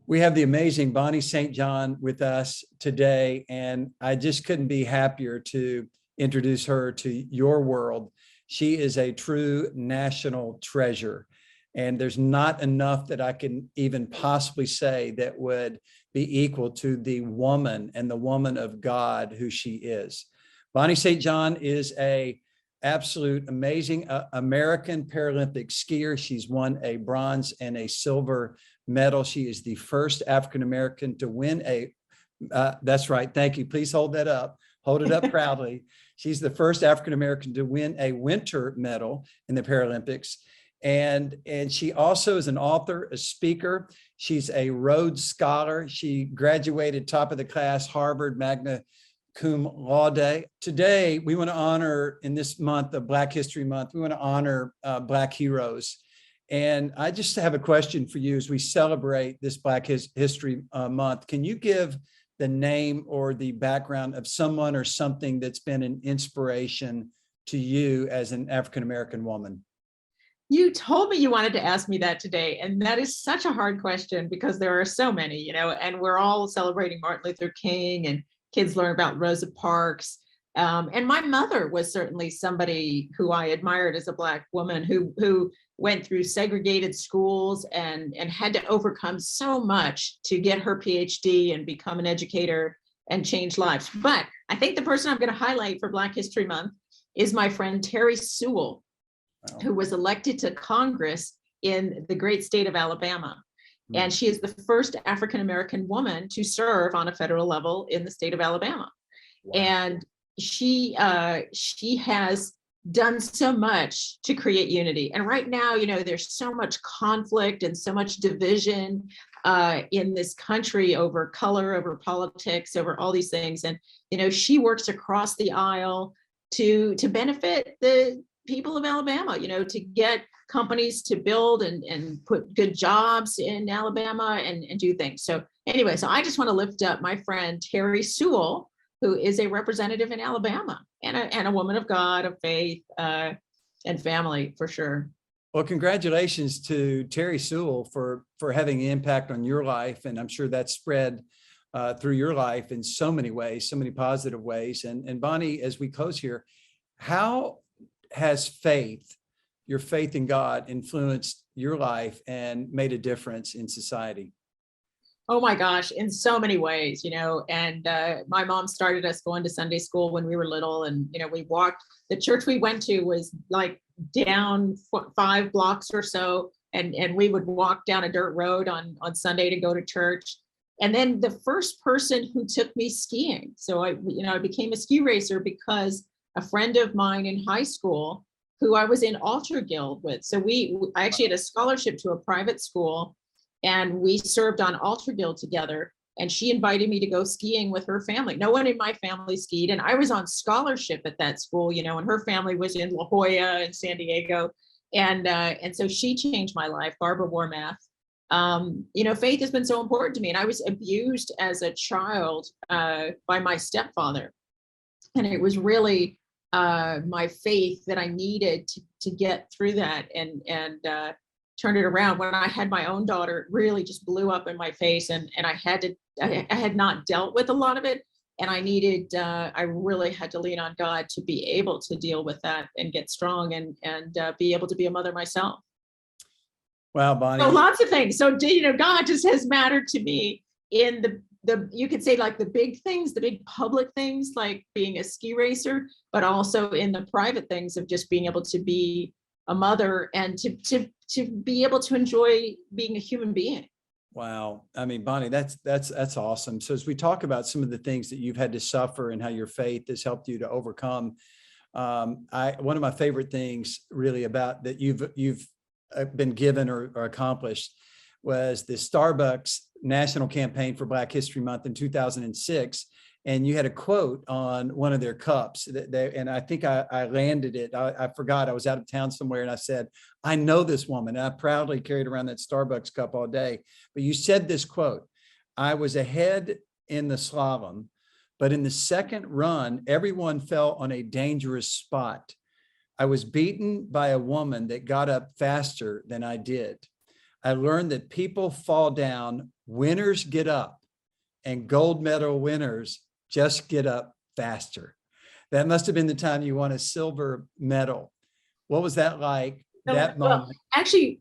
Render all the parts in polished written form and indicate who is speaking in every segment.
Speaker 1: We have the amazing Bonnie St. John with us today, and I just couldn't be happier to introduce her to your world. She is a true national treasure, and there's not enough that I can even possibly say that would be equal to the woman and the woman of God who she is. Bonnie St. John is a absolute amazing American Paralympic skier. She's won a bronze and a silver medal. She is the first African-American to win that's right, thank you. Please hold that up. Hold it up proudly. She's the first African-American to win a winter medal in the Paralympics. And she also is an author, a speaker. She's a Rhodes Scholar. She graduated top of the class, Harvard, magna cum laude. Today, we want to honor, in this month of Black History Month, we want to honor Black heroes. And I just have a question for you as we celebrate this Black History Month. Can you give the name or the background of someone or something that's been an inspiration to you as an African-American woman?
Speaker 2: You told me you wanted to ask me that today, and that is such a hard question because there are so many, and we're all celebrating Martin Luther King, and kids learn about Rosa Parks. And my mother was certainly somebody who I admired as a Black woman who went through segregated schools and had to overcome so much to get her PhD and become an educator and change lives. But I think the person I'm going to highlight for Black History Month is my friend Terry Sewell, who was elected to Congress in the great state of Alabama. And she is the first African-American woman to serve on a federal level in the state of Alabama. Wow. And she has done so much to create unity. And right now, there's so much conflict and so much division in this country over color, over politics, over all these things. And, she works across the aisle to benefit the people of Alabama, to get companies to build and put good jobs in Alabama and do things. So anyway, so I just want to lift up my friend Terry Sewell, who is a representative in Alabama and a woman of God, of faith, and family, for sure.
Speaker 1: Well, congratulations to Terry Sewell for having an impact on your life. And I'm sure that's spread through your life in so many ways, so many positive ways. And Bonnie, as we close here, how has your faith in God, influenced your life and made a difference in society?
Speaker 2: Oh my gosh, in so many ways, and my mom started us going to Sunday school when we were little, and, we walked, the church we went to was like down 5 blocks or so, and we would walk down a dirt road on Sunday to go to church. And then the first person who took me skiing. So I became a ski racer because a friend of mine in high school who I was in Altar Guild with. So I actually had a scholarship to a private school, and we served on Altar Guild together. And she invited me to go skiing with her family. No one in my family skied, and I was on scholarship at that school, and her family was in La Jolla and San Diego. And so she changed my life, Barbara Warmath. Faith has been so important to me. And I was abused as a child by my stepfather. And it was really my faith that I needed to get through that and turn it around. When I had my own daughter, it really just blew up in my face, and I had not dealt with a lot of it, and I really had to lean on God to be able to deal with that and get strong and be able to be a mother myself.
Speaker 1: Wow, Bonnie.
Speaker 2: So lots of things. So God just has mattered to me in the you could say like the big things, the big public things, like being a ski racer, but also in the private things of just being able to be a mother and to be able to enjoy being a human being.
Speaker 1: Wow. I mean, Bonnie, that's awesome. So as we talk about some of the things that you've had to suffer and how your faith has helped you to overcome, one of my favorite things really about that you've been given or accomplished was the Starbucks national campaign for Black History Month in 2006. And you had a quote on one of their cups and I think I landed it. I forgot, I was out of town somewhere, and I said, I know this woman. And I proudly carried around that Starbucks cup all day. But you said this quote: I was ahead in the slalom, but in the second run, everyone fell on a dangerous spot. I was beaten by a woman that got up faster than I did. I learned that people fall down, winners get up, and gold medal winners just get up faster. That must have been the time you won a silver medal. What was that like, that
Speaker 2: Well,
Speaker 1: moment?
Speaker 2: actually,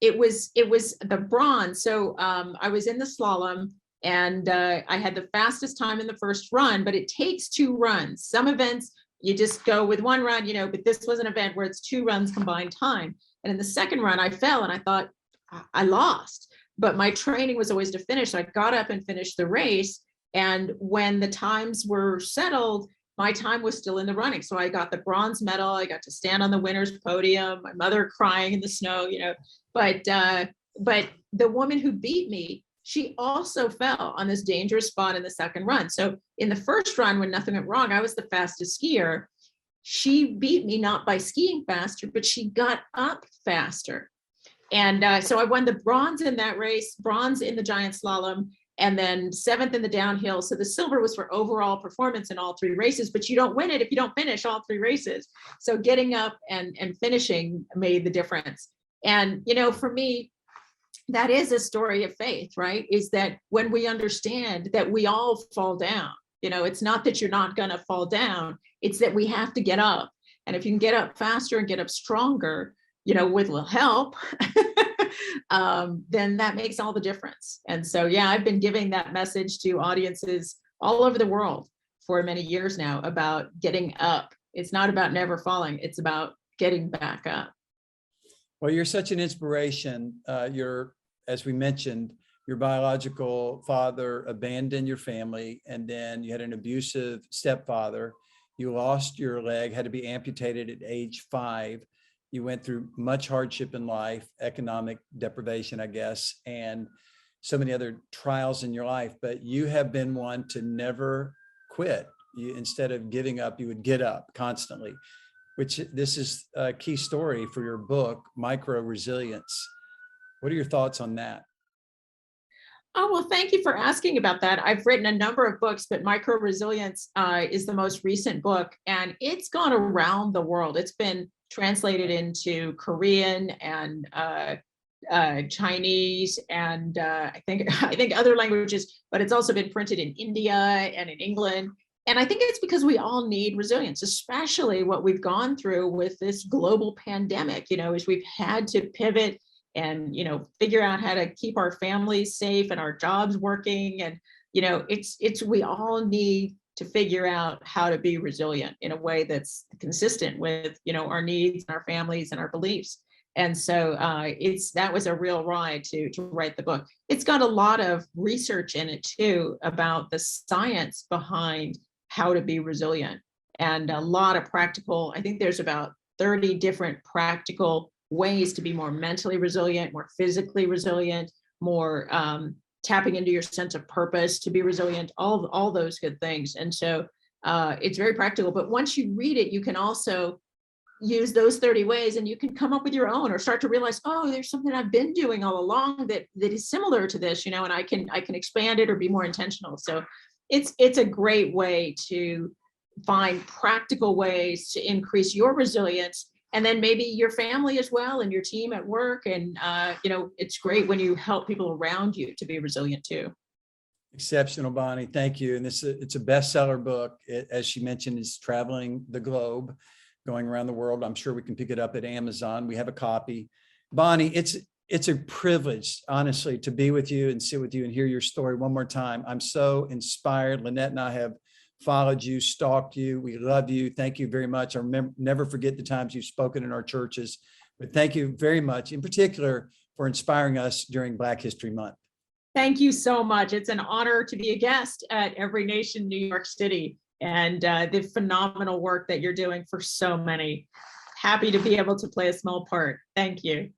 Speaker 2: it was the bronze. So I was in the slalom, and I had the fastest time in the first run, but it takes 2 runs. Some events you just go with 1 run, but this was an event where it's 2 runs combined time. And in the second run, I fell and I thought I lost, but my training was always to finish. So I got up and finished the race. And when the times were settled, my time was still in the running. So I got the bronze medal. I got to stand on the winner's podium, my mother crying in the snow, but the woman who beat me, she also fell on this dangerous spot in the second run. So in the first run, when nothing went wrong, I was the fastest skier. She beat me not by skiing faster, but she got up faster. And so I won the bronze in that race, bronze in the giant slalom, and then 7th in the downhill. So the silver was for overall performance in all 3 races, but you don't win it if you don't finish all 3 races. So getting up and finishing made the difference. And, for me, that is a story of faith, right? Is that when we understand that we all fall down, it's not that you're not going to fall down, it's that we have to get up. And if you can get up faster and get up stronger, with little help, then that makes all the difference. And so, yeah, I've been giving that message to audiences all over the world for many years now about getting up. It's not about never falling. It's about getting back up.
Speaker 1: Well, you're such an inspiration. As we mentioned, your biological father abandoned your family, and then you had an abusive stepfather. You lost your leg, had to be amputated at age 5. You went through much hardship in life, economic deprivation, I guess, and so many other trials in your life, but you have been one to never quit. Instead of giving up, you would get up constantly, which this is a key story for your book, Micro Resilience. What are your thoughts on that?
Speaker 2: Oh, well, thank you for asking about that. I've written a number of books, but Micro Resilience is the most recent book, and it's gone around the world. It's been translated into Korean and Chinese and I think other languages, but it's also been printed in India and in England. And I think it's because we all need resilience, especially what we've gone through with this global pandemic, as we've had to pivot and, figure out how to keep our families safe and our jobs working. And, we all need to figure out how to be resilient in a way that's consistent with, our needs, our families, and our beliefs. And so that was a real ride to write the book. It's got a lot of research in it too about the science behind how to be resilient, and a lot of practical. I think there's about 30 different practical ways to be more mentally resilient, more physically resilient, more tapping into your sense of purpose to be resilient, all those good things. And so it's very practical, but once you read it, you can also use those 30 ways and you can come up with your own, or start to realize, oh, there's something I've been doing all along that is similar to this, and I can expand it or be more intentional. So it's a great way to find practical ways to increase your resilience, and then maybe your family as well, and your team at work. And, it's great when you help people around you to be resilient too.
Speaker 1: Exceptional, Bonnie. Thank you. And it's a bestseller book. As she mentioned, it's traveling the globe, going around the world. I'm sure we can pick it up at Amazon. We have a copy. Bonnie, it's a privilege, honestly, to be with you and sit with you and hear your story one more time. I'm so inspired. Lynette and I have followed you, stalked you. We love you. Thank you very much. I never forget the times you've spoken in our churches, but thank you very much, in particular, for inspiring us during Black History Month.
Speaker 2: Thank you so much. It's an honor to be a guest at Every Nation New York City, and the phenomenal work that you're doing for so many. Happy to be able to play a small part. Thank you.